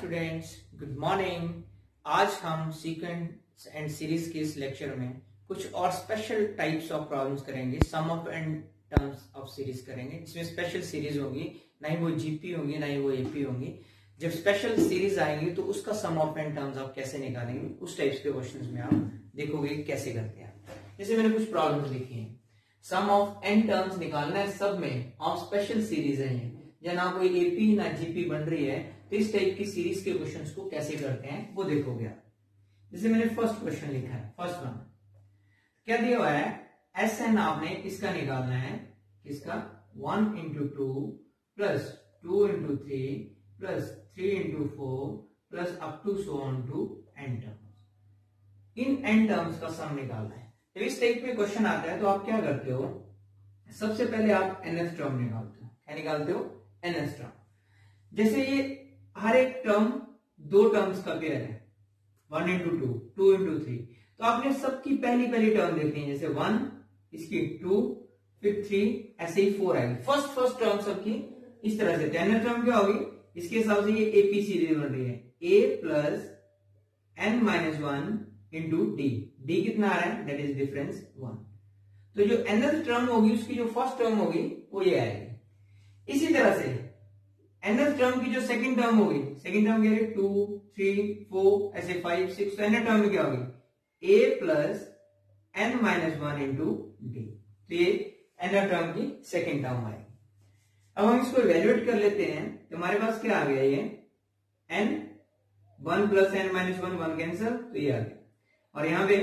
Students, good morning. आज हम sequence and series के इस लेक्चर में कुछ और स्पेशल टाइप्स ऑफ प्रॉब्लम्स करेंगे। Sum of and terms of series करेंगे, जिसमें स्पेशल सीरीज होगी, ना ही वो जीपी होंगी ना ही वो एपी होंगी। जब स्पेशल सीरीज आएंगी तो उसका सम ऑफ एंड टर्म्स आप कैसे निकालेंगे, उस टाइप्स के क्वेश्चंस में आप देखोगे कैसे करते हैं। जैसे मैंने कुछ प्रॉब्लम्स लिखी हैं, सम ऑफ एंड टर्म्स निकालना है, सब में ऑफ स्पेशल सीरीज है ये, या ना कोई एपी ना जीपी बन रही है, तो इस टाइप की सीरीज के क्वेश्चंस को कैसे करते हैं वो देखोगे आप। जैसे मैंने फर्स्ट क्वेश्चन लिखा है, फर्स्ट वन क्या दिया हुआ है, एस एन आपने इसका निकालना है, किसका 1 into 2 plus 2 into 3 plus 3 into 4 plus up to so on to n terms. In n terms का सम निकालना है। जब इस टाइप में क्वेश्चन आता है तो आप क्या करते हो, सबसे पहले आप एनएस टर्म निकालते हो। क्या निकालते हो? NS term. जैसे ये हर एक टर्म दो टर्म्स का पेयर है, 1 into 2 2 into 3, तो आपने सबकी पहली टर्म देखनी है। जैसे 1, इसकी 2, फिर 3, ऐसे ही 4 आएगी। फर्स्ट टर्म सबकी इस तरह से। एनएस टर्म क्या होगी, इसके हिसाब से ये एपी सीरीज बन रही है, a plus n minus 1 into D. D कितना आ रहा है, दैट इज डिफरेंस 1। तो जो nth टर्म होगी उसकी जो फर्स्ट टर्म होगी वो ये आएगी। इसी तरह से nth टर्म की जो सेकंड टर्म होगी, सेकंड टर्म क्या है 2 3 4 ऐसे 5 6, तो nth टर्म में क्या होगी a plus n minus 1 into D. तो ये nth टर्म की सेकंड टर्म आएगी। अब हम इसको इवेल्युएट कर लेते हैं, तो हमारे पास क्या आ गया, ये n 1 plus n minus 1 1 cancel, तो ये आ गया, और यहां पे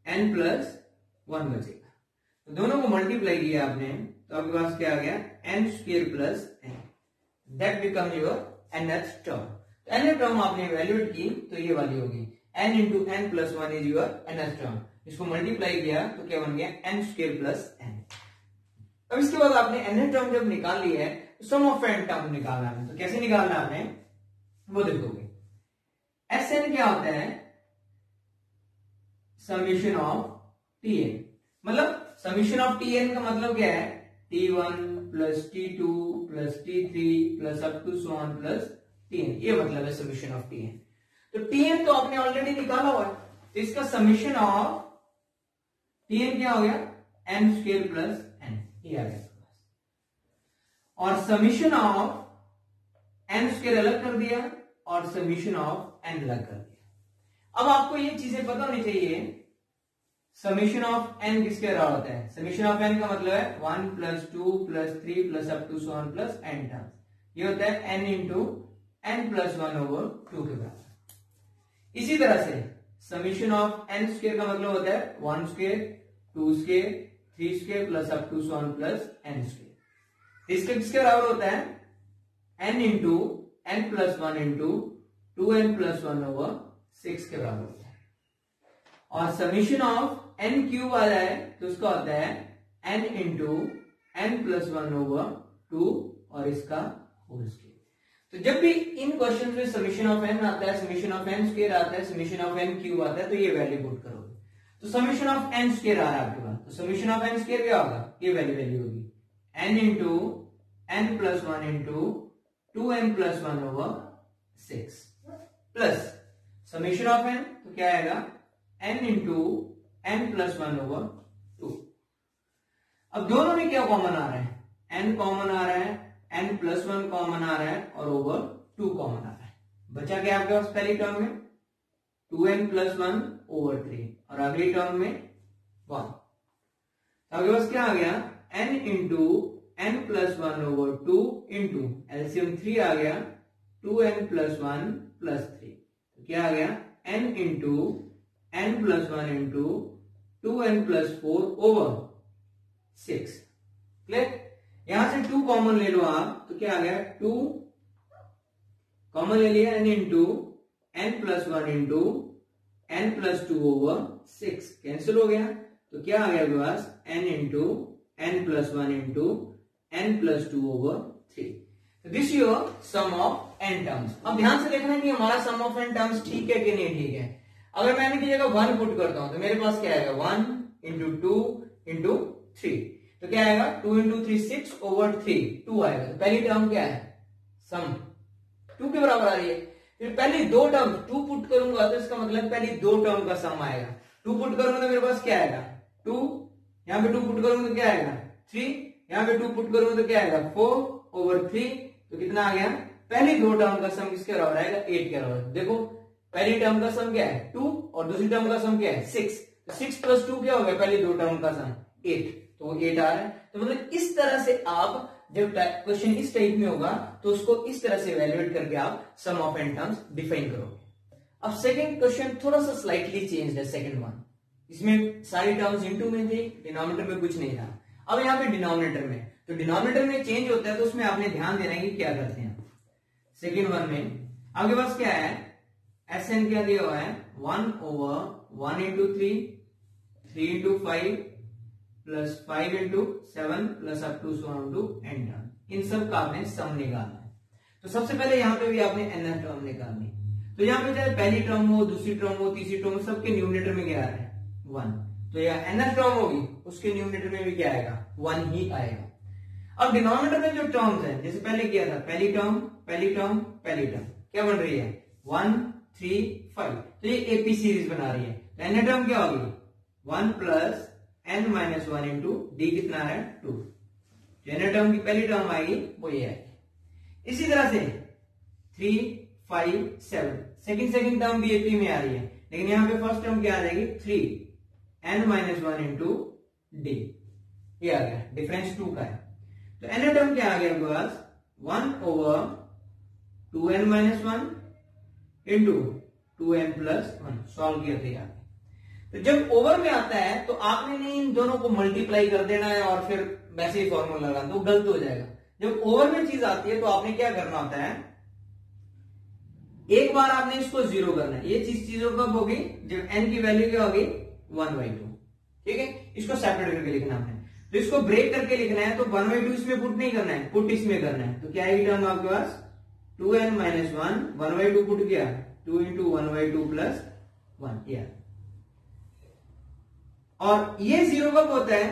n प्लस 1 बचेगा। तो दोनों को मल्टीप्लाई किया आपने, तो आपके पास क्या आ गया, n square plus n, that become your nth term. तो nth टर्म आपने इवेल्युएट की तो ये वाली होगी, n into n plus 1 is your nth term. इसको मल्टीप्लाई किया तो क्या बन गया, n स्क्वायर प्लस n। अब इसके बाद आपने nth टर्म जब निकाल ली है, तो सम ऑफ n टर्म निकालना है। तो कैसे निकालना है आपने वो देखोगे। Sn क्या होता है, समीशन ऑफ Tn। मतलब समीशन ऑफ Tn का मतलब क्या है, T1 plus T2 plus T3 plus up to so on plus Tn, ये मतलब है समीशन ऑफ Tn। तो Tn तो आपने ऑलरेडी निकाला हुआ है, तो इसका समीशन ऑफ Tn क्या हो गया, n स्क्वायर प्लस n, ये आ गया। और समीशन ऑफ n स्क्वायर अलग कर दिया और समीशन ऑफ n अलग कर दिया। अब आपको ये चीजें पता होनी चाहिए, समीशन ऑफ n किसके बराबर होता है। समीशन ऑफ n का मतलब है 1 plus 2 plus 3 plus up to so on plus n terms. ये होता है n into n plus 1 over 2 के बराबर। इसी तरह से समीशन ऑफ n स्क्वायर का मतलब होता है 1 square 2 square 3 square plus up to so on plus n square. इसके किसके बराबर होता है, n into n plus 1 into 2n plus 1 over 6 के बराबर होता है। और समीशन ऑफ n क्यूब आ जाए तो उसका होता है n into n plus 1 over 2 और इसका होल स्क्वायर। तो जब भी इन क्वेश्चन में समीशन ऑफ n आता है, समीशन ऑफ n स्क्वायर आता है, समीशन ऑफ n क्यूब आता है, तो ये वैल्यू पुट करोगे। तो समीशन ऑफ n स्क्वायर आ रहा है आपके पास, तो समीशन ऑफ n स्क्वायर क्या होगा, ये वैल्यू होगी n into n plus 1 into 2n plus 1 over 6 plus summation of n, तो क्या आएगा n into n plus 1 over 2। अब दोनों में क्या कॉमन आ रहा है, n कॉमन आ रहा है, n प्लस 1 कॉमन आ रहा है और ओवर 2 कॉमन आ रहा है। बचा क्या आपके पास पहली टर्म में 2n प्लस 1 ओवर 3 और अगली टर्म में 1। आपके पास क्या आ गया, n into n plus 1 over 2 into LCM 3 आ गया 2n प्लस 1 प्लस 3। तो क्या आ गया, n into n plus 1 into 2n plus 4 over 6। Clear? यहां से 2 कॉमन ले लो आप, तो क्या आ गया, 2 कॉमन ले लिया, n into n plus 1 into n plus 2 over 6 cancel हो गया। तो क्या आ गया आपके पास, n into n plus 1 into n plus 2 over 3। This your sum of n terms. अब ध्यान से देखना कि हमारा सम ऑफ n टर्म्स ठीक है कि नहीं ठीक है। अगर मैं की जगह 1 पुट करता हूं तो मेरे पास क्या आएगा, 1 इंटू 2 इंटू 3, तो क्या आएगा 2 इंटू 3 6 ओवर 3 2 आएगा। तो पहली टर्म क्या है, सम 2 के बराबर आ रही है। फिर पहली दो टर्म 2 पुट करूंगा तो इसका मतलब पहली दो टर्म का सम आएगा। 2 पुट करूंगा तो मेरे पास क्या आएगा 2, यहाँ पे 2 पुट करूंगा तो क्या आएगा 3, यहाँ पे 2 पुट करूंगा तो क्या आएगा 4/3, तो कितना आ गया, पहली दो टर्म का सम किसके बराबर आएगा 8 के बराबर। देखो पहली टर्म का सम क्या है 2 और दूसरी टर्म का सम क्या है 6, तो 6 + 2 क्या हो गया पहली दो टर्म का सम 8, तो वो 8 आ रहा है। तो मतलब इस तरह से आप जब क्वेश्चन इस टाइप में होगा तो उसको इस तरह से इवैल्यूएट करके आप सम ऑफ n टर्म्स डिफाइन करोगे। अब सेकंड क्वेश्चन थोड़ा सा स्लाइटली चेंज है, सेकंड वन, इसमें सारी टर्म्स इनटू में थी, डिनोमिनेटर में कुछ नहीं था। अब यहाँ पे डिनोमिनेटर में, तो डिनोमिनेटर में चेंज होता है तो उसमें आपने ध्यान देना है कि क्या करते हैं। सेकंड वन में आपके पास क्या है, Sn क्या दिया हुआ है 1/1 × 3, 3 × 5 plus 5 × 7 plus up to so on to n term, इन सब का आपने सम निकालना है। तो सबसे पहले यहाँ पे भी आपने nth टर्म निकालनी, तो यहाँ पे चाहे पहली टर्म हो, दूसरी टर्म हो, तीसरी टर्म हो, सबके न्यूमरेटर में क्या आ रहा है 1, तो यह nth टर्म होगी उसके न्यूमरेटर में भी क्या आएगा 1 ही आएगा। अब डिनोमिनेटर में जो टर्म्स है जैसे पहले किया था, पहली टर्म पहली टर्म पहली टर्म क्या बन रही है 1 3 5, तो ये एपी सीरीज बना रही है। तो nth टर्म क्या होगी 1 + n - 1 इंटू डी कितना है 2, जो n टर्म की पहली टर्म आएगी वो ये आएगी। इसी तरह से 3 5 7 सेकंड टर्म भी एपी में आ रही है, लेकिन यहाँ पे फर्स्ट टर्म क्या आ जाएगी 3 n - 1 इंटू डी, ये आ गया, डिफरेंस 2 का है। तो n टर्म क्या आ गया आपके पास 1/2n - 1 इंटू 2n + 1, सॉल्व किया था यार। तो जब ओवर में आता है तो आपने नहीं इन दोनों को मल्टीप्लाई कर देना है और फिर वैसे ही फॉर्मूला लगाना, तो गलत हो जाएगा। जब ओवर में चीज आती है तो आपने क्या करना होता है, एक बार आपने इसको 0 करना है। ये चीजों कब होगी जब n की वैल्यू क्या होगी 1/2, ठीक है, इसको सेपरेट करके लिखना है। तो इसको ब्रेक करके लिखना है तो 1/2 इसमें पुट नहीं करना है, पुट इसमें करना है। तो क्या है टर्म आपके पास 2n - 1 1/2 पुट किया 2 × 1/2 + 1 ये, और ये 0 कब होता है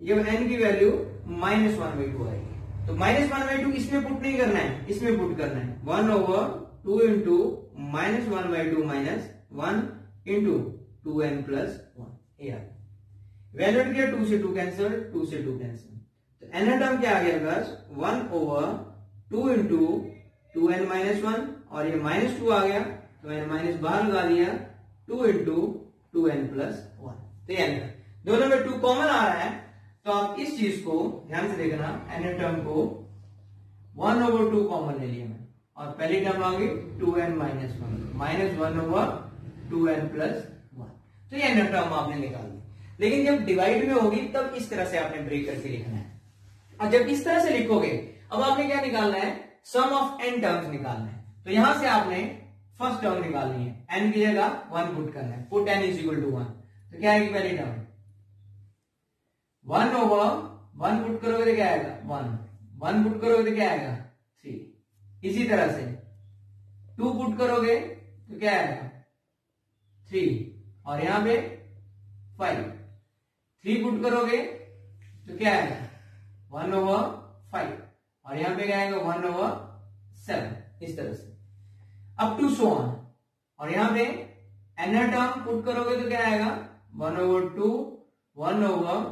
जब n की वैल्यू -1/2 आएगी। तो -1/2 इसमें पुट नहीं करना है, इसमें पुट करना है 1/2 × -1/2 - 1 × 2n + 1 ये वैल्यू किया 2 से 2 कैंसिल, 2 से 2 कैंसिल, तो n टर्म क्या आ गया बस 1/2 × 2n - 1, और ये -2 आ गया तो मैंने माइनस बाहर लगा दिया 2 × 2n + 1, तो ये दोनों में 2 कॉमन आ रहा है। तो आप इस चीज को ध्यान से देखना, n टर्म को 1/2 कॉमन ले लिया मैं, और पहली टर्म आ गई 2n - 1 -1/2n + 1, तो ये n टर्म आपने निकाल दी। लेकिन जब डिवाइड में होगी तब इस तरह से आपने ब्रेक करके लिखना है, और जब इस तरह से लिखोगे अब आपने क्या निकालना है सम ऑफ n टर्म्स निकालना है। तो यहां से आपने फर्स्ट टर्म निकालनी है, n की जगह 1 पुट करना है, पुट n = 1, तो क्या आएगी पहली टर्म 1/1 पुट करोगे तो क्या आएगा 1 पुट करोगे तो क्या आएगा 3, इसी तरह से 2 पुट करोगे तो क्या आएगा 3, और यहां पे 5, 3 पुट करोगे तो क्या आएगा 1/5, और यहां पे क्या आएगा 1/7, इस तरह से अप टू सो ऑन। और यहां पे n टर्म पुट करोगे तो क्या आएगा 1/2 1/2n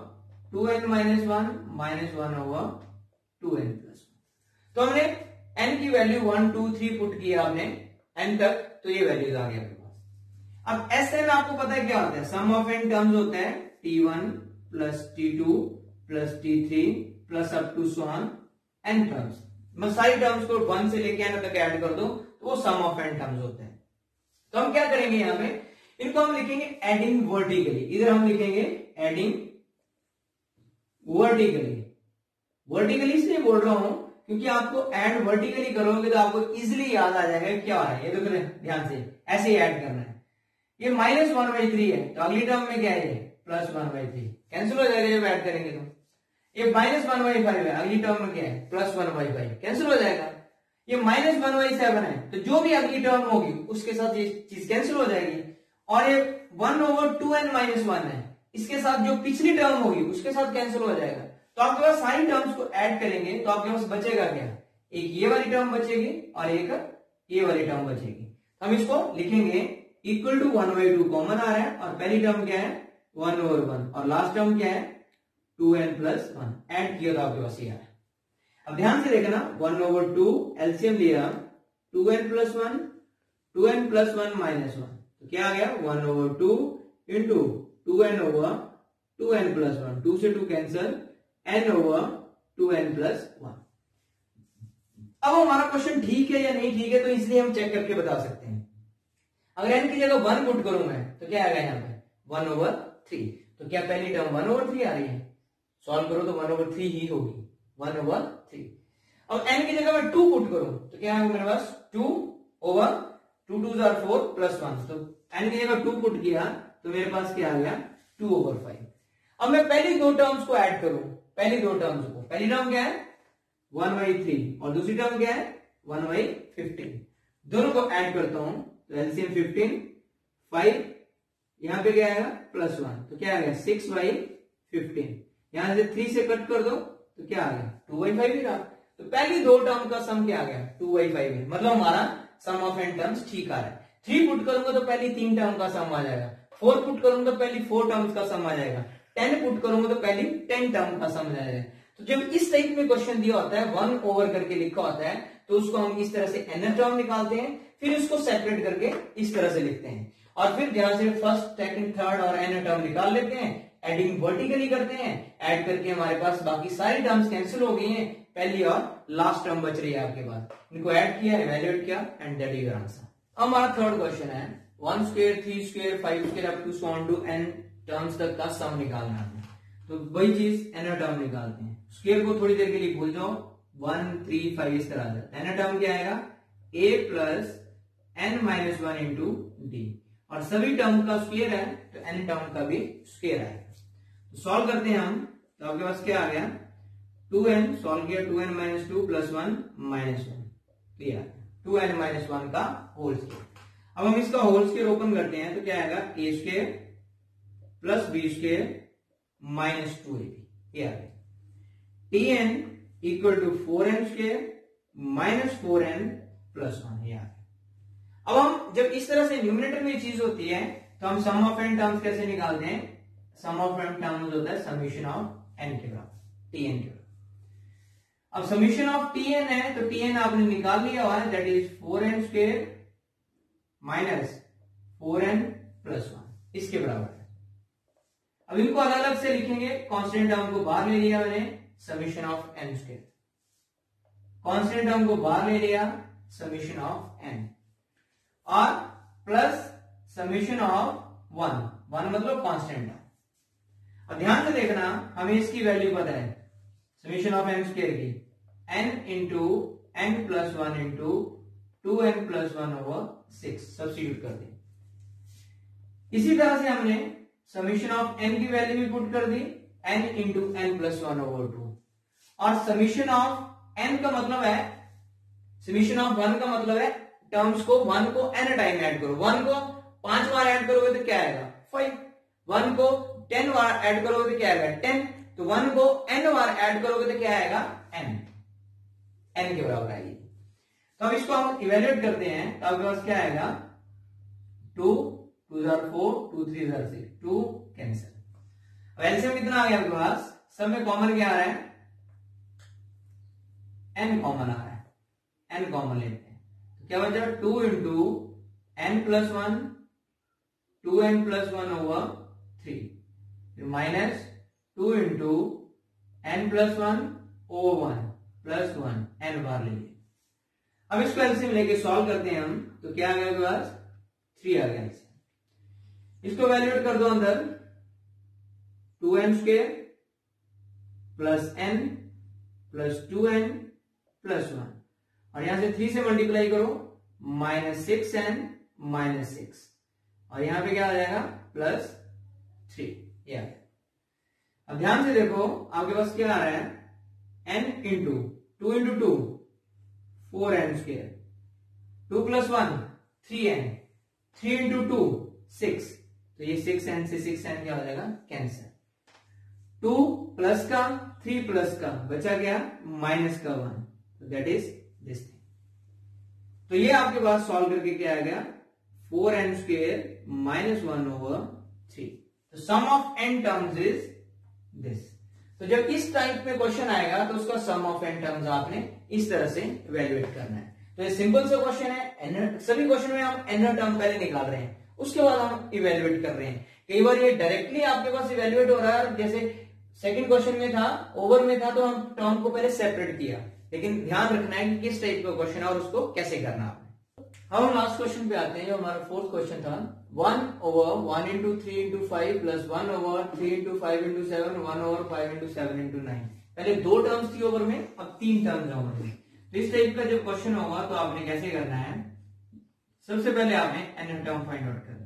- 1 -1/2n + 1। तो हमने n की वैल्यू 1 2 3 पुट किया आपने n तक, तो ये वैल्यूज आ गया आपके पास। अब Sn आपको पता है क्या होता है, सम ऑफ n टर्म्स होता है t1 + t2 + t3 plus up to so on n terms. मैं सारी टर्म्स को 1 से लेके n तक ऐड कर दो तो वो सम ऑफ n टर्म्स होते हैं। तो हम क्या करेंगे यहां पे, इनको हम लिखेंगे एडिंग वर्टिकली, इधर हम लिखेंगे एडिंग वर्टिकली। वर्टिकली इसलिए बोल रहा हूं क्योंकि आपको ऐड वर्टिकली करोगे तो आपको इजीली याद आ जाएगा क्या है। ये देखो ध्यान से ऐसे ही ऐड करना है। ये -1/3 है तो अगली टर्म में क्या है +1/3, कैंसिल हो जाएगा जब ऐड करेंगे तो। ये -1/5 है, अगली टर्म में क्या है +1/5, कैंसिल हो जाएगा। ये -1/7 है तो जो भी अगली टर्म होगी उसके साथ ये चीज कैंसिल हो जाएगी। और ये 1/2n - 1 है, इसके साथ जो पिछली टर्म होगी उसके साथ कैंसिल हो जाएगा। तो आपके पास सारी टर्म्स को ऐड करेंगे तो आपके पास बचेगा क्या, एक ये वाली टर्म बचेगी और एक ये वाली टर्म बचेगी। हम इसको लिखेंगे इक्वल टू 1/2 कॉमन आ रहा है और पहली टर्म क्या है 1/1 और लास्ट टर्म क्या है 2n+1 ऐड किया तो आपके पास ये आया। अब ध्यान से देखना 1/2 एलसीएम लिया 2n+1 2n+1 -1 तो क्या आ गया 1/2 इंटू 2n/2n+1 2 से 2 कैंसल n/2n+1। अब हमारा क्वेश्चन ठीक है या नहीं ठीक है तो इसलिए हम चेक करके बता सकते हैं। अगर n की जगह 1 पुट करूं मैं तो क्या आएगा यहाँ पे 1/3 तो क्या पहली टर्म 1/3 आ रही है, सॉल्व करो तो 1/3 ही होगी 1/3। अब n की जगह मैं 2 पुट करूं तो क्या आएगा मेरे पास 2/2 2 are 4 + 1 तो n की जगह 2 पुट किया तो मेरे पास क्या आ गया 2/5। अब मैं पहली दो टर्म्स को ऐड करूं, पहली दो टर्म्स को, पहली टर्म क्या है 1/3 और दूसरी टर्म क्या है 1/15 दोनों को ऐड करता हूं तो एलसीएम 15 5 यहां पे क्या आएगा +1 तो क्या आ गया 6/15 यहां से 3 से कट कर दो तो क्या आ गया 2/5 ही रहा। तो पहली दो टर्म का सम क्या आ गया 2/5 है, मतलब हमारा सम ऑफ n टर्म्स ठीक आ रहा है। 3 पुट करूंगा तो पहली 3 टर्म का सम आ जाएगा, 4 पुट करूंगा तो पहली 4 टर्म्स का सम आ जाएगा, 10 पुट करूंगा तो पहली 10 टर्म का सम आ जाएगा। तो जब इस टाइप में क्वेश्चन दिया होता है 1 ओवर करके लिखा होता है तो उसको हम इस तरह से n टर्म निकालते हैं, फिर इसको सेपरेट करके इस तरह से लिखते हैं और फिर ध्यान से फर्स्ट सेकंड थर्ड और n टर्म निकाल लेते हैं, एडिंग वर्टिकली करते हैं, ऐड करके हमारे पास बाकी सारी टर्म्स कैंसिल हो गई हैं, पहली और लास्ट टर्म बच रही है आपके पास, इनको ऐड किया इवैल्यूएट किया and that is your answer. अब हमारा थर्ड क्वेश्चन है 1 square 3 square 5 square up to so on to n terms तक का सम निकालना है। तो वही चीज n टर्म निकालते हैं, स्क्वायर को थोड़ी देर के लिए भूल जाओ 1 3 5 इस तरह से n टर्म क्या आएगा a plus n-1 into d और सभी टर्म का स्क्वायर है तो n टर्म का भी स्क्वायर आएगा। तो सॉल्व करते हैं हम तो आपके पास क्या आ गया 2n सॉल्व किया 2n-2 + 1 -1 क्लियर 2n-1 का होल स्क्वायर। अब हम इसका होल स्क्वायर ओपन करते हैं तो क्या आएगा a square plus b square -2ab ये आ गया tn equal to 4n square -4n + 1 ये आ गया। अब हम जब इस तरह से न्यूमरेटर में चीज होती है तो हम सम ऑफ n टर्म्स कैसे निकालते हैं, सम ऑफ n टर्म्स होता है समीशन ऑफ n के बराबर tn के बराबर। अब समीशन ऑफ tn है तो tn आपने निकाल लिया हुआ है that is 4n square -4n + 1 इसके बराबर है। अब इनको अलग अलग से लिखेंगे, कांस्टेंट टर्म को बाहर ले लिया मैंने summation of n square, constant term को बाहर ले लिया समीशन ऑफ n और प्लस समीशन ऑफ 1 मतलब कांस्टेंट टर्म। अब ध्यान से देखना हमें इसकी वैल्यू पता है समीशन ऑफ n स्क्वायर की n into n + 1 into 2n + 1/6 substitute कर दी। इसी तरह से हमने समीशन ऑफ n की वैल्यू भी पुट कर दी n इंटू n + 1/2 और समीशन ऑफ n का मतलब है समीशन ऑफ 1 का मतलब है टर्म्स को 1 को n टाइम ऐड करो, 1 को 5 बार ऐड करोगे तो क्या आएगा 5, 1 को 10 बार ऐड करोगे तो क्या आएगा 10, तो 1 को n बार ऐड करोगे तो क्या आएगा n के बराबर आएगी। तो अब इसको हम इवेल्युएट करते हैं तो आपके पास क्या आएगा 2 2 are 4 2 3 are 6 2 कैंसिल। अब एलसीएम कितना आ गया आपके पास, सब में कॉमन क्या आ रहा है n कॉमन आ रहा है, n कॉमन लेते हैं तो क्या बचा 2 इंटू n + 1 2n + 1/3 फिर -2 इंटू n + 1/1 + 1 n बार ले लिए। अब इसको एलसीएम लेके सॉल्व करते हैं हम तो क्या आ गया आपके पास 3 आ गया एलसीएम। इसको वैल्यूएट कर दो अंदर 2n square plus n plus 2n + 1 और यहां से 3 से मल्टीप्लाई करो -6n -6 और यहां पे क्या आ जाएगा +3 ये आ गया। अब ध्यान से देखो आपके पास क्या आ रहा है n into 2 into 2 4n square 2 + 1 3n 3 into 2 6 तो ये 6n से 6n क्या हो जाएगा कैंसिल, 2 प्लस का 3 प्लस का बचा गया माइनस का 1 तो दैट इज दिस थिंग। तो ये आपके पास सॉल्व करके क्या आ गया 4n² माइनस 1/3। तो sum of n terms is this. तो जब इस टाइप में क्वेश्चन आएगा तो उसका सम ऑफ n टर्म्स आपने इस तरह से इवेल्युएट करना है। तो ये सिंपल सा क्वेश्चन है, सभी क्वेश्चन में हम n टर्म पहले निकाल रहे हैं, उसके बाद हम इवेल्युएट कर रहे हैं। कई बार ये डायरेक्टली आपके पास इवेल्युएट हो रहा है, जैसे सेकंड क्वेश्चन में था, ओवर में था, तो हम टर्म को पहले सेपरेट किया, लेकिन ध्यान रखना है कि किस टाइप का क्वेश्चन है और उसको कैसे करना है। हम लास्ट क्वेश्चन पे आते हैं, जो हमारा फोर्थ क्वेश्चन था 1/1 into 3 into 5 plus 1/3 into 5 into 7 1/5 into 7 into 9। पहले 2 टर्म्स थी ओवर में, अब 3 टर्म्स है ओवर में। तो इस टाइप का जब क्वेश्चन होगा तो आपने कैसे करना है, सबसे पहले आपने n टर्म फाइंड आउट करना है।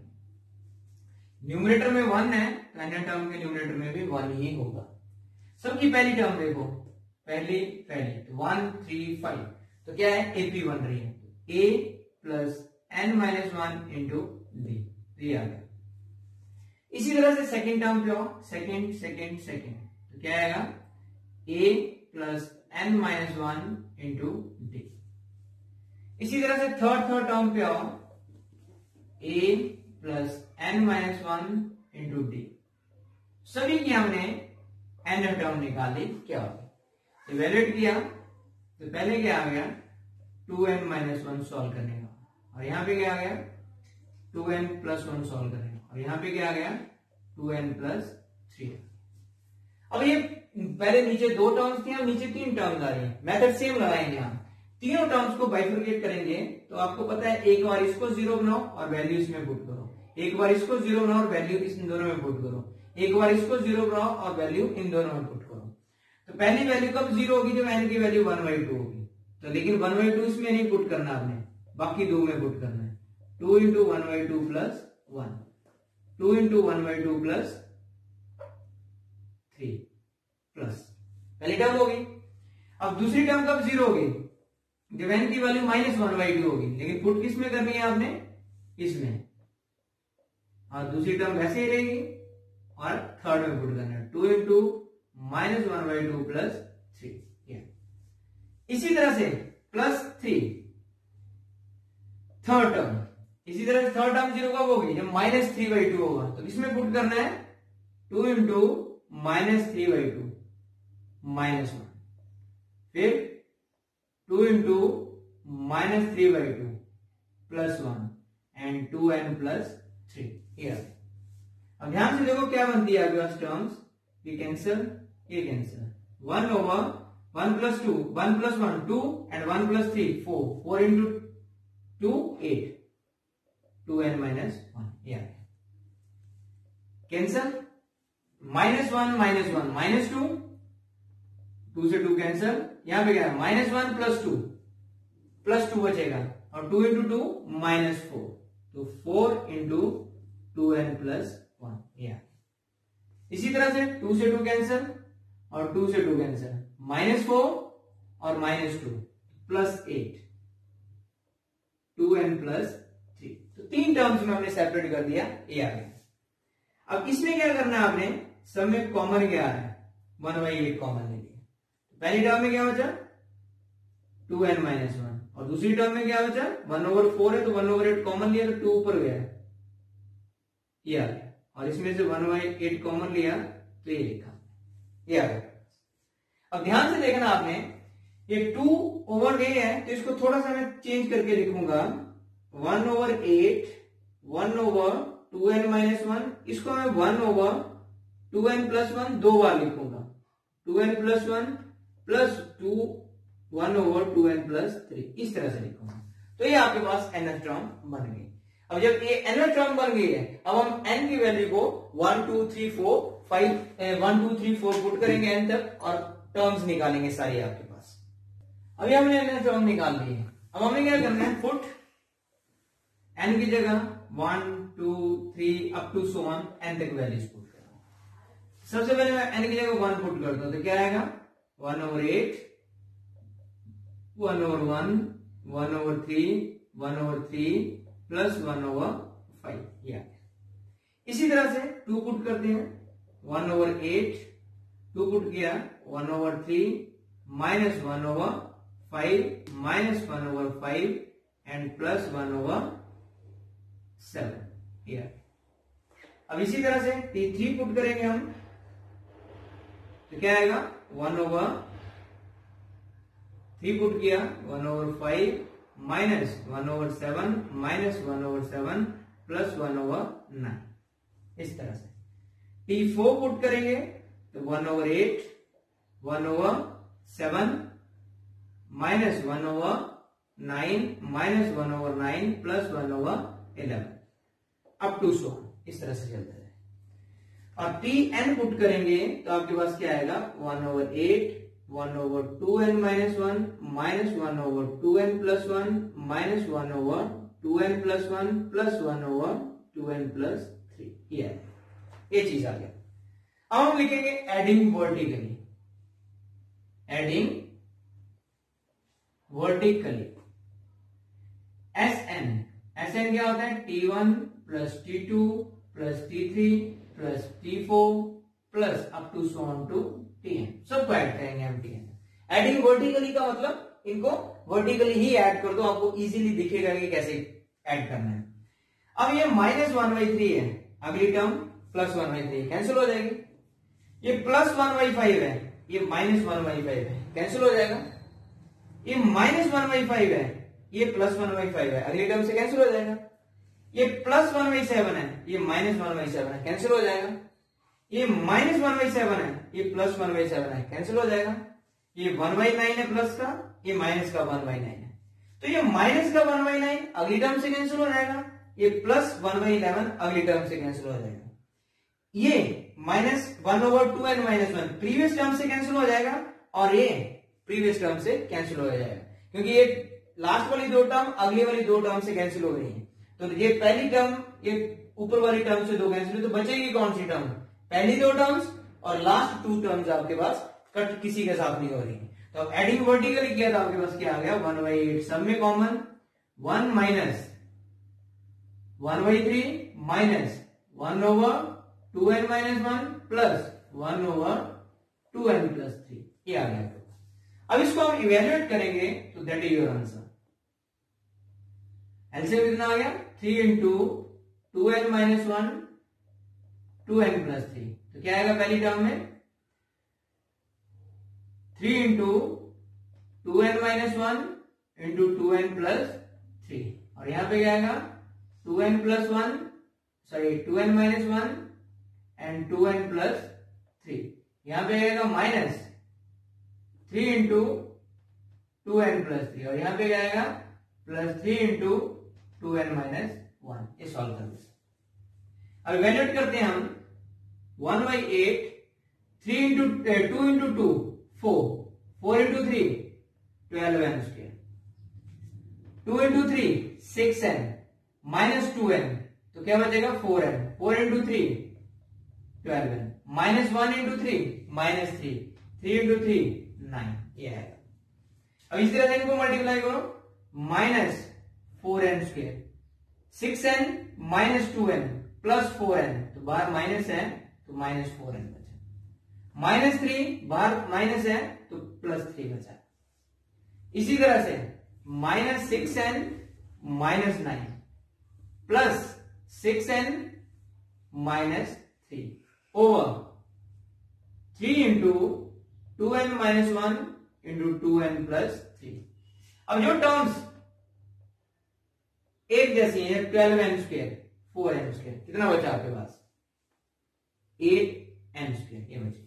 न्यूमरेटर में 1 है तो n टर्म के न्यूमरेटर में भी 1 ही होगा। सबकी पहली टर्म देखो, पहली 1 3 5, तो क्या है AP बन रही है, a plus n-1 into d, ये आ गया। इसी तरह से सेकेंड टर्म पे हो, सेकेंड, तो क्या आएगा a plus n-1 into d। इसी तरह से थर्ड टर्म पे आओ, a plus n-1 into d। सभी की हमने n टर्म निकाली, क्या होगी इवेल्युएट किया, तो पहले क्या आ गया 2n-1 सॉल्व करने का, और यहां पे क्या आ गया 2n+1 सॉल्व करने का, और यहां पे क्या आ गया 2n+3। अब ये पहले नीचे 2 टर्म्स थी, अब नीचे 3 टर्म्स आ रही है। मेथड सेम लगाएंगे, हम तीनों टर्म्स को बाइफरकेट करेंगे। तो आपको पता है एक बार इसको 0 बनाओ और वैल्यू इसमें पुट करो, एक बार इसको 0 बनाओ और वैल्यू इन दोनों में पुट करो, एक बार इसको 0 बनाओ और वैल्यू इन दोनों में पुट करो। तो पहली वैल्यू कब 0 होगी, जब n की वैल्यू 1/2 होगी। तो लेकिन 1/2 इसमें नहीं पुट करना आपने, बाकी 2 में पुट करना है। 2 into 1/2 plus 1, 2 into 1/2 plus 3 plus पहली टर्म होगी। अब दूसरी टर्म कब 0 होगी, जब n की वैल्यू -1/2 होगी, लेकिन पुट किस में करनी है आपने, इसमें, और दूसरी टर्म वैसे ही रहेगी और थर्ड में पुट करना है 2 into -1/2 plus 3। इसी तरह से +3 थर्ड टर्म, इसी तरह से थर्ड टर्म 0 कब होगी, जब -3/2 होगा, तो इसमें पुट करना है 2 into -3/2 -1, फिर 2 into -3/2 +1 and 2n+3। अब ध्यान से देखो क्या बनती है आपके पास टर्म्स, ये cancel 1/1 + 2, 1 + 1 2 and 1 + 3 4, 4 into 2 8, 2n-1, cancel -1 -2, 2 से 2 कैंसिल, यहां पे क्या है -1 + 2 बचेगा, और 2 into 2 -4, तो 4 into 2n+1। इसी तरह से 2 से 2 कैंसिल और 2 से 2 कैंसिल, -4 और -2 +8, 2n+3। तो 3 टर्म्स में हमने सेपरेट कर दिया, ये आ गया। अब इसमें क्या करना है आपने, सब में कॉमन क्या है 1/8 कॉमन ले लिया। पहली टर्म में क्या बचा 2n-1, और दूसरी टर्म में क्या बचा 1/4 है, तो 1/8 कॉमन लिया तो 2 ऊपर गया, ये आ गया, और इसमें से 1/8 कॉमन लिया तो ये लिखा, ये आ गया। अब ध्यान से देखना आपने, ये 2/8 है, तो इसको थोड़ा सा मैं चेंज करके लिखूंगा 1/8 1/2n-1, इसको मैं 1/2n+1 2 बार लिखूंगा, 2n+1 + 2 1/2n+3, इस तरह से लिखूंगा। तो ये आपके पास nth टर्म बन गई। अब जब ये nth टर्म बन गई है, अब हम n की वैल्यू को 1 2 3 4 5 1 2 3 4 पुट करेंगे n तक, और टर्म्स निकालेंगे सारी आपके पास। अभी हमने nth टर्म निकाल ली है, अब हमें क्या करना है, पुट n की जगह 1 2 3 up to so on n तक वैल्यूज पुट करना। सबसे पहले मैं n की जगह 1 पुट करता हूं, तो क्या आएगा 1/8 1/1 1/3 1/3 प्लस 1/5, ये। इसी तरह से 2 पुट करते हैं, 1/8 2 पुट किया 1/3 -1/5 -1/5 एंड प्लस 1/7 हियर। अब इसी तरह से T3 पुट करेंगे हम, तो क्या आएगा 1/3 पुट किया 1/5 माइनस 1/7 माइनस 1/7 प्लस 1/9 इस तरह से। T4 पुट करेंगे तो 1/8 1/7 minus 1/9 minus 1/9 plus 1/11 up to so इस तरह से चलता है। और Tn पुट करेंगे तो आपके पास क्या आएगा 1/8 1/2n minus 1 minus 1/2n plus 1 minus 1/2n plus 1 plus 1/2n plus 3 ये चीज आ गया। अब हम लिखेंगे adding vertically, adding vertically Sn क्या होता है T1 plus T2 plus T3 plus T4 plus up to so on to Tn, सबको ऐड करेंगे हम Tn। एडिंग वर्टिकली का मतलब इनको वर्टिकली ही ऐड कर दो, आपको इजीली दिखेगा कि कैसे ऐड करना है। अब ये -1/3 है, अगली टर्म +1/3 कैंसिल हो जाएगी। ये +1/5 है, ये -1/5 है, कैंसिल हो जाएगा। ये -1/5 है, ये +1/5 है, अगली टर्म से कैंसिल हो जाएगा। ये +1/7 है, ये -1/7 है, कैंसिल हो जाएगा। ये -1/7 है, ये +1/7 है, कैंसिल हो जाएगा। ये 1/9 है प्लस का, ये माइनस का 1/9 है, तो ये माइनस का 1/9 अगली टर्म से कैंसिल हो जाएगा। ये +1/11 अगली टर्म से कैंसिल हो जाएगा। ये -1/2n-1 प्रीवियस टर्म से कैंसिल हो जाएगा और ये प्रीवियस टर्म से कैंसिल हो जाएगा, क्योंकि ये लास्ट वाली दो टर्म अगली वाली दो टर्म से कैंसिल हो रही है। तो ये पहली टर्म ये ऊपर वाली टर्म से दो कैंसिल, तो बचेगी कौन सी टर्म, पहली दो टर्म्स और लास्ट टू टर्म्स आपके पास कट किसी के साथ नहीं हो रही। तो अब एडिंग वर्टिकली किया था, आपके पास क्या आ गया 1/8 सब में common 1 minus 1/3 minus 1/2n-1 plus 1/2n plus 3 ये आ गया। अब इसको हम इवेल्युएट करेंगे तो that is your answer. LCM कितना आ गया 3 into 2n-1 2n प्लस 3, तो क्या आएगा पहली टर्म में 3 into 2n-1 into 2n plus 3, और यहां पे क्या आएगा 2n plus 1 sorry 2n-1 and 2n plus 3, यहां पे आएगा माइनस 3 into 2n प्लस 3, और यहां पे क्या आएगा प्लस 3 into 2n-1। ये सॉल्व कर दो। अब इवेल्युएट करते हैं हम 1/8 3 into 2 into 2 4 4 into 3 12n square 2 into 3 6n minus 2n, तो क्या बचेगा 4n 4 into 3 12n minus 1 into 3 minus 3 3 into 3 9 ये है। अब इसी तरह से इनको मल्टीप्लाई करो minus 4n square 6n minus 2n plus 4n, तो बाहर माइनस है तो माइनस 4n बचा, माइनस 3 बाहर माइनस है तो प्लस 3 बचा। इसी तरह से minus 6n minus 9 plus 6n minus 3 over 3 into 2n-1 into 2n plus 3। अब जो टर्म्स एक जैसी है 12n स्क्वायर 4n स्क्वायर, कितना बचा आपके पास 8n स्क्वायर, ये बच गया।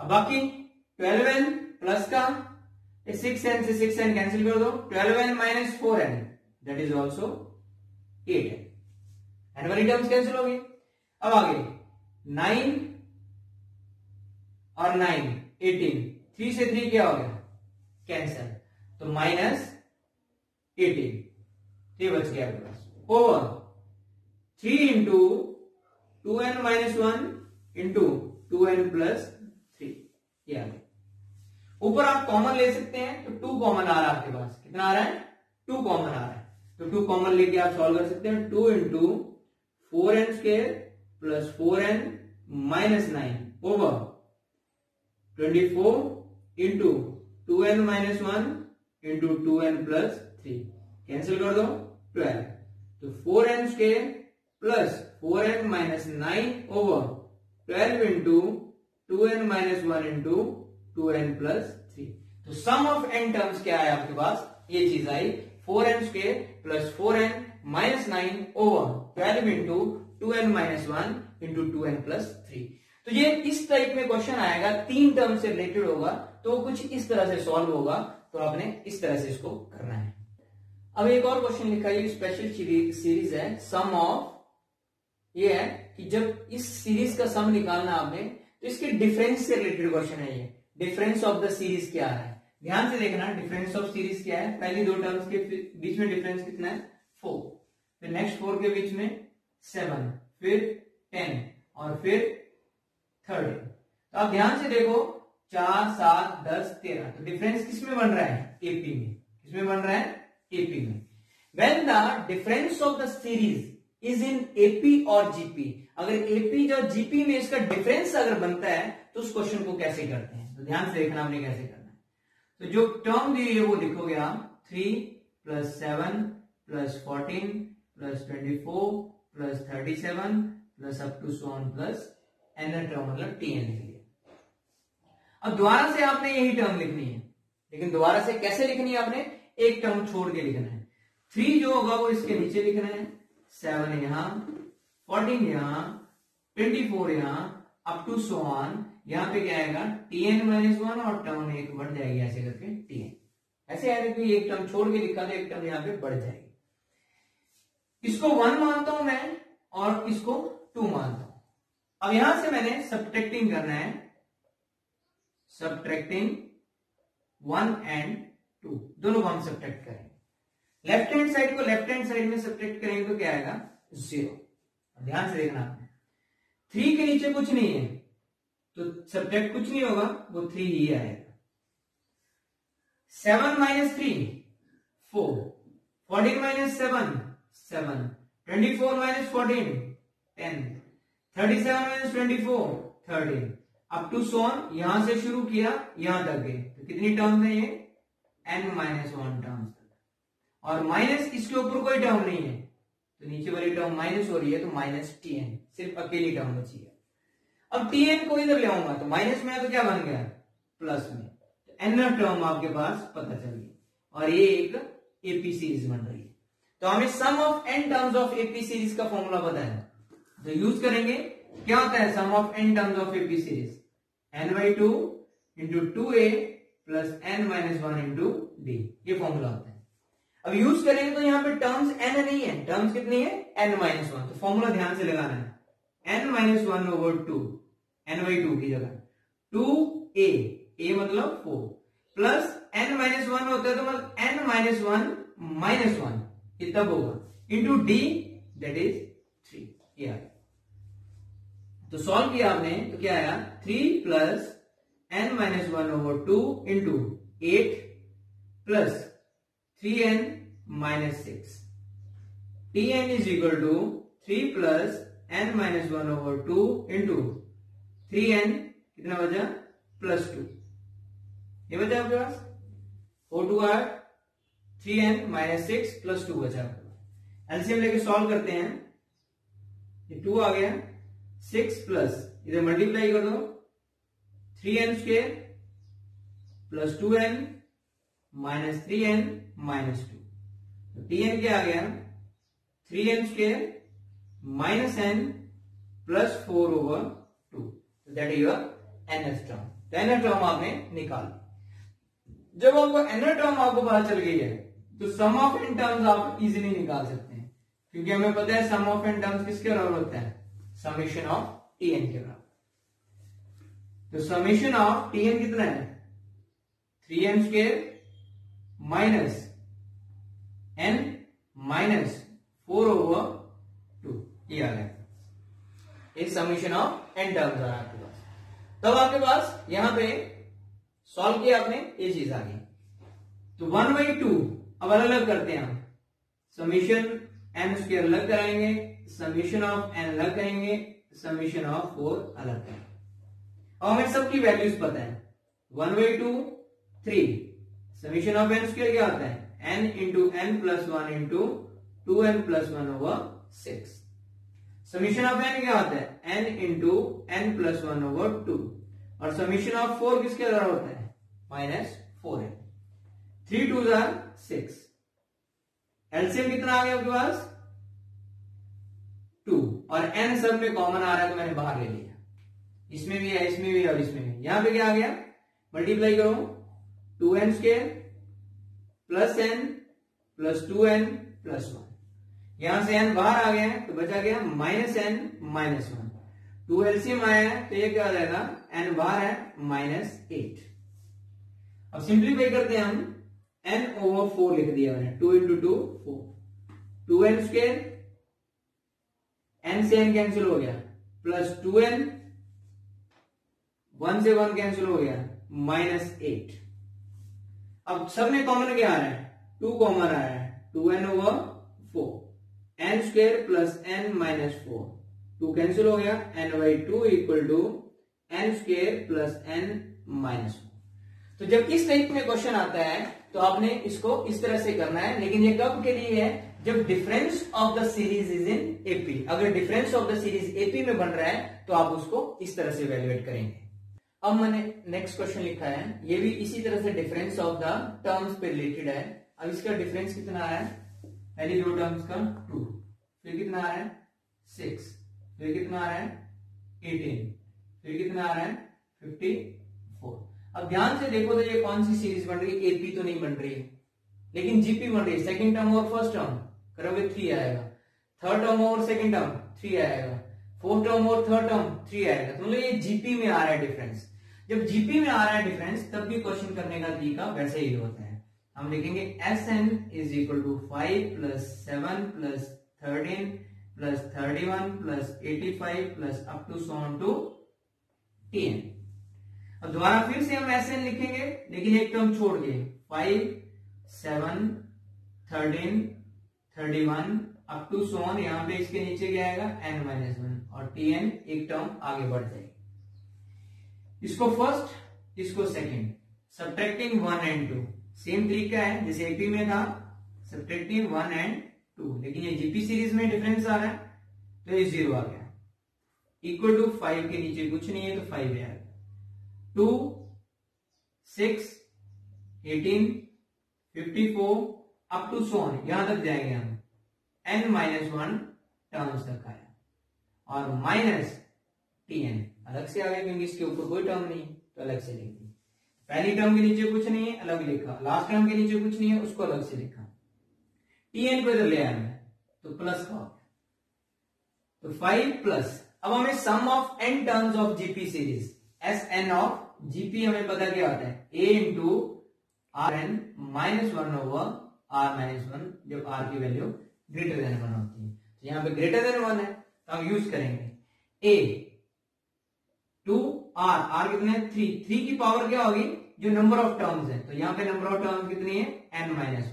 अब बाकी 12n प्लस का 6n से 6n कैंसिल कर दो, 12n minus 4n that is also 8n, and वाली टर्म्स कैंसिल हो गई। अब आगे 9 और 9 18, 3 से 3 क्या हो गया कैंसिल, तो माइनस 18 ये बच गया आपके पास over 3 into 2n-1 into 2n plus 3 ये आ गया। ऊपर आप कॉमन ले सकते हैं, तो 2 कॉमन आ रहा है आपके पास, कितना आ रहा है 2 कॉमन आ रहा है, तो 2 कॉमन लेके आप सॉल्व कर सकते हैं। 2 into 4n square plus 4n minus 9 over 24 into 2n-1 into 2n plus 3, cancel कर दो 12, तो 4n square plus 4n minus 9 over 12 into 2n minus 1 into 2n plus 3। तो सम ऑफ n टर्म्स क्या है आपके पास, ये चीज आई 4n square plus 4n minus 9 over 12 into 2n minus 1 into 2n plus 3। तो ये इस टाइप में क्वेश्चन आएगा, 3 टर्म से रिलेटेड होगा, तो कुछ इस तरह से सॉल्व होगा, तो आपने इस तरह से इसको करना है। अब एक और क्वेश्चन लिखा है, स्पेशल सीरीज है, सम ऑफ, ये है कि जब इस सीरीज का सम निकालना आपने, तो इसके डिफरेंस से रिलेटेड क्वेश्चन है ये। डिफरेंस ऑफ द सीरीज क्या है, ध्यान से देखना, डिफरेंस ऑफ सीरीज क्या है। पहली 2 टर्म्स के बीच में डिफरेंस कितना है 4, फिर नेक्स्ट 4 के बीच में 7, फिर 10 और फिर 13। तो आप ध्यान से देखो 4, 7, 10, 13, तो डिफरेंस किसमें बन रहा है, एपी में। किसमें बन रहा है, एपी में। When the difference of the series is in AP और GP, अगर AP और GP में इसका डिफरेंस अगर बनता है तो उस क्वेश्चन को कैसे करते हैं, तो ध्यान से देखना हमने कैसे करना है। तो जो टर्म दी है वो लिखोगे आप 3 plus 7 plus 14 plus 24 plus 37 plus up to so on plus n term, मतलब TN लिख लिया। अब दोबारा से आपने यही टर्म लिखनी है, लेकिन दोबारा से कैसे लिखनी है, आपने एक टर्म छोड़ के लिखना है। 3 जो होगा वो इसके नीचे लिखना है, 7 यहां, 14 यहां, 24 यहां, अप टू सो ऑन, यहां पे क्या आएगा TN माइनस 1 और टर्म एक बढ़ जाएगी ऐसे करके TN। ऐसे आएगा कि एक टर्म छोड़ के लिखा तो एक टर्म यहां पे बढ़ जाएगी। इसको 1 मानता हूं मैं और इसको 2 मानता हूं। अब यहां से मैंने सब्ट्रैक्टिंग करना है, सब्ट्रैक्टिंग 1 एंड 2, दोनों को हम सब्ट्रैक्ट करेंगे। लेफ्ट हैंड साइड को लेफ्ट हैंड साइड में सब्ट्रैक्ट करेंगे तो क्या आएगा 0। ध्यान से देखना, 3 के नीचे कुछ नहीं है तो सब्ट्रैक्ट कुछ नहीं होगा, वो 3 ही आएगा। 7 minus 3 4, 14 minus 7 7, 24 minus 14 10, 37 minus 24 13, up to so on, यहां से शुरू किया यहां तक गए, तो कितनी टर्म्स है ये n माइनस 1 टर्म्स तक, और माइनस इसके ऊपर कोई टर्म नहीं है तो नीचे वाली टर्म माइनस हो रही है, तो माइनस TN, सिर्फ अकेली टर्म बची है। अब TN को इधर ले आऊंगा तो माइनस में है तो क्या बन गया प्लस में, तो n टर्म आपके पास पता चल गई, और ये एक AP सीरीज बन रही है। तो हमें sum of n terms of AP series का फॉर्मूला पता है, तो यूज करेंगे। क्या होता है sum of n terms of AP series, n/2 into 2a plus n minus 1 into d, ये फॉर्मूला होता है। अब यूज करेंगे तो यहाँ पे टर्म्स n नहीं है, टर्म्स कितनी है n माइनस 1, तो फॉर्मूला ध्यान से लगाना है, n माइनस 1 ओवर 2, n/2 की जगह 2a, a मतलब 4, प्लस n माइनस 1 होता है तो मतलब n माइनस 1 माइनस 1, ये तब होगा, इंटू d दैट इज 3, ये आया। तो सॉल्व किया आपने तो क्या आया 3 plus n minus 1 over 2 into 8 plus 3n minus 6, TN is equal to 3 plus n minus 1 over 2 into 3n, कितना बचा प्लस 2, ये बचा आपके पास 4 2 8, 3n माइनस 6 प्लस 2 बचा आपके पास। एलसीएम लेके सॉल्व करते हैं, ये 2 आ गया, 6 प्लस इधर मल्टीप्लाई कर दो 3n square plus 2n minus 3n minus 2, तो TN क्या आ गया 3n square minus n plus 4 over 2, that is your nth term. तो nth टर्म आपने निकाल, जब आपको nth टर्म आपको पता चल गई है तो सम ऑफ n टर्म्स आप इजीली निकाल सकते हैं, क्योंकि हमें पता है सम ऑफ n टर्म्स किसके बराबर होता है, समेशन ऑफ TN के बराबर। तो समेशन ऑफ TN कितना है 3n square minus n minus 4 over 2, ये आ गया, एक समेशन ऑफ n टर्म्स आ रहा है आपके पास। तब आपके पास यहां पे सॉल्व किया आपने, ये चीज आ गई। तो 1/2 अब अलग अलग करते हैं हम, समेशन n स्क्वायर अलग कराएंगे, समेशन ऑफ n अलग करेंगे, समेशन ऑफ 4 अलग करेंगे। अब हमें सबकी वैल्यूज पता है, 1/2 3, समेशन ऑफ n स्क्वायर क्या होता है n into n plus one into 2n plus 1 over 6। Summation of n क्या होता है n into n plus 1 over 2 और समीशन ऑफ 4 किसके द्वारा होता है -4n। 3 2 आर 6। एलसीएम कितना आ गया आपके पास 2 और n सब में कॉमन आ रहा है तो मैंने बाहर ले लिया। इसमें भी है, इसमें भी है और इसमें भी। यहां पे क्या आ गया मल्टीप्लाई करो 2n square plus n plus 2n plus 1। यहां से n बाहर आ गया है तो बचा गया -n -1। 2 एलसीएम आया है तो ये क्या आ जाएगा n बाहर है -8। अब सिंप्लीफाई करते हैं हम n ओवर 4 लिख दिया मैंने 2 इंटू 2 4 2n स्क्वायर n से n कैंसिल हो गया प्लस 2n 1 से 1 कैंसिल हो गया -8। अब सब में कॉमन क्या आ रहा है 2 कॉमन आ रहा है 2n over 4 n square plus n -4 2 cancel हो गया n by 2 equal to n square plus n -4। तो जब इस टाइप में क्वेश्चन आता है तो आपने इसको इस तरह से करना है, लेकिन ये कब के लिए है जब difference of the series is in AP. अगर difference of the series AP में बन रहा है तो आप उसको इस तरह से वैल्यूएट करेंगे। अब मैंने नेक्स्ट क्वेश्चन लिखा है, ये भी इसी तरह से डिफरेंस ऑफ द टर्म्स पे रिलेटेड है। अब इसका डिफरेंस कितना आ रहा है पहली दो टर्म्स का 2, फिर कितना आ रहा है 6, फिर कितना आ रहा है 18, फिर कितना आ रहा है 54। अब ध्यान से देखो तो ये कौन सी सीरीज बन रही है एपी तो नहीं बन रही है लेकिन जीपी बन रही है। सेकंड टर्म और फर्स्ट टर्म करोगे 3 आएगा, थर्ड टर्म और सेकंड टर्म 3 आएगा, फोर्थ टर्म और थर्ड टर्म 3 आएगा। तो मतलब ये जीपी में आ रहा है डिफरेंस। जब जीपी में आ रहा है डिफरेंस तब भी क्वेश्चन करने का तरीका वैसे ही होता है। हम लिखेंगे SN is equal to 5 plus 7 plus 13 plus 31 plus 85 plus up to so on to TN. अब दोबारा फिर से हम एसएन लिखेंगे लेकिन एक टर्म छोड़ के 5 7 13 31 अप टू सो ऑन, यहां पे इसके नीचे क्या आएगा n-1 और टीएन एक टर्म आगे बढ़ जाएगी। इसको फर्स्ट इसको सेकंड, सब्ट्रैक्टिंग 1 एंड 2 सेम तरीका है जैसे एपी में था सब्ट्रैक्टिंग 1 एंड 2, लेकिन ये जीपी सीरीज में डिफरेंस आ रहा है तो ये 0 आ गया। इक्वल टू 5 के नीचे कुछ नहीं है तो 5 है। 2 6 18 54 अप टू सो ऑन, यहां तक जाएंगे हम n-1 टर्म्स तक आया और माइनस टीएन अलग से आ गया क्योंकि इसके ऊपर कोई टर्म नहीं तो अलग से लिख दी। पहली टर्म के नीचे कुछ नहीं है अलग लिखा, लास्ट टर्म के नीचे कुछ नहीं है उसको अलग से लिखा। टीएन को इधर ले आया मैं तो प्लस का हो गया तो 5 प्लस। अब हमें sum of n terms of GP series S N of GP हमें पता क्या होता है a into R N -1 over r-1 जब r की वैल्यू ग्रेटर देन 1 होती है। तो यहां पे ग्रेटर देन 1 है तो हम यूज करेंगे a टू r कितने 3 की पावर क्या होगी जो नंबर ऑफ टर्म्स है, तो यहां पे नंबर ऑफ टर्म्स कितनी है n-1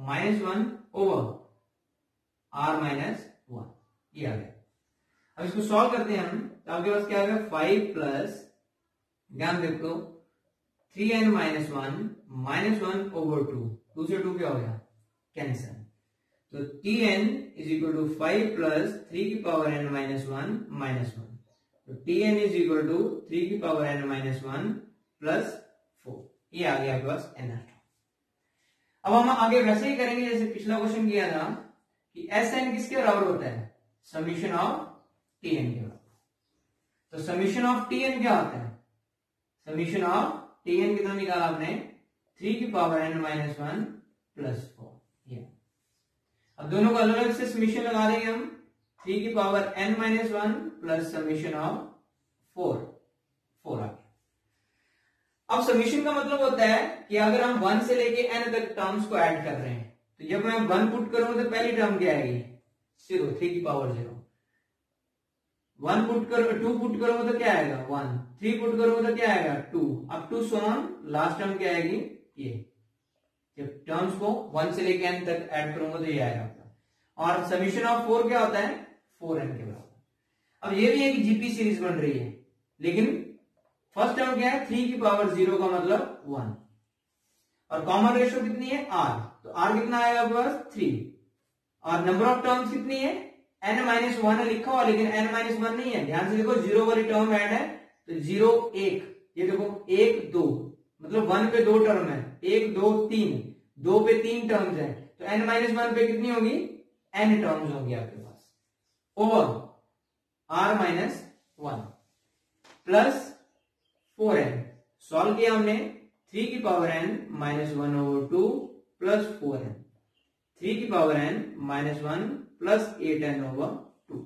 -1 ओवर r-1 ये आ गया। अब इसको सॉल्व करते हैं हम तो आपके पास क्या आ गया 5 प्लस ध्यान देखो 3n-1 -1 ओवर 2 से 2 क्या हो गया कैंसिल, तो tn is equal to 5 plus 3 की पावर n-1 -1, तो tn इज इक्वल टू 3 की पावर n-1 प्लस 4, ये आ गया आपके पास एनआर। अब हम आगे वैसे ही करेंगे जैसे पिछला क्वेश्चन किया था कि Sn किसके बराबर होता है समीशन ऑफ tn के बराबर। तो समीशन ऑफ tn क्या होता है समीशन ऑफ tn कितना निकाला आपने 3 की पावर n-1 प्लस 4। अब दोनों को अलग अलग से समीशन लगा देंगे हम 3 की power n-1 plus summation of 4 आ गया। अब समीशन का मतलब होता है कि अगर हम 1 से लेके n तक टर्म्स को ऐड कर रहे हैं तो जब मैं 1 पुट करूंगा तो पहली टर्म क्या आएगी 0 3 की पावर 0, 1 पुट करो 2 पुट करूंगा तो क्या आएगा 1, 3 पुट करूंगा तो क्या आएगा 2 up to so on last term क्या आएगी ये। जब टर्म्स को 1 से लेके n तक ऐड करूंगा तो ये आएगा। और समीशन ऑफ 4 क्या होता है 4n के बराबर। अब ये भी एक जीपी सीरीज बन रही है लेकिन फर्स्ट टर्म क्या है 3 की पावर 0 का मतलब 1 और कॉमन रेशियो कितनी है r, तो r कितना आएगा आपके पास 3 और नंबर ऑफ टर्म्स कितनी है n-1 लिखा हुआ लेकिन n-1 नहीं है, ध्यान से देखो 0 वाली टर्म ऐड है तो 0 1, ये देखो 1 2 मतलब 1 पे 2 टर्म है, 1 2 3, 2 पे 3 टर्म्स है तो n-1 पे कितनी होगी n टर्म्स होंगी आपके पास over r-1 plus 4n। Solve किया हमने 3 की power n-1 over 2 plus 4n, 3 की power n-1 plus 8n over 2।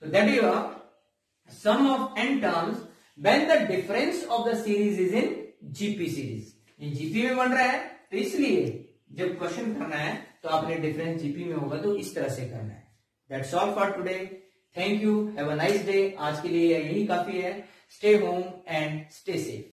So that is a sum of n terms when the difference of the series is in GP series। ये GP में बन रहा है तो इसलिए जब क्वेश्चन करना है तो आपने डिफरेंस GP में होगा तो इस तरह से करना है। That's all for today। Thank you, have a nice day। आज के लिए यही काफी है। Stay home and stay safe।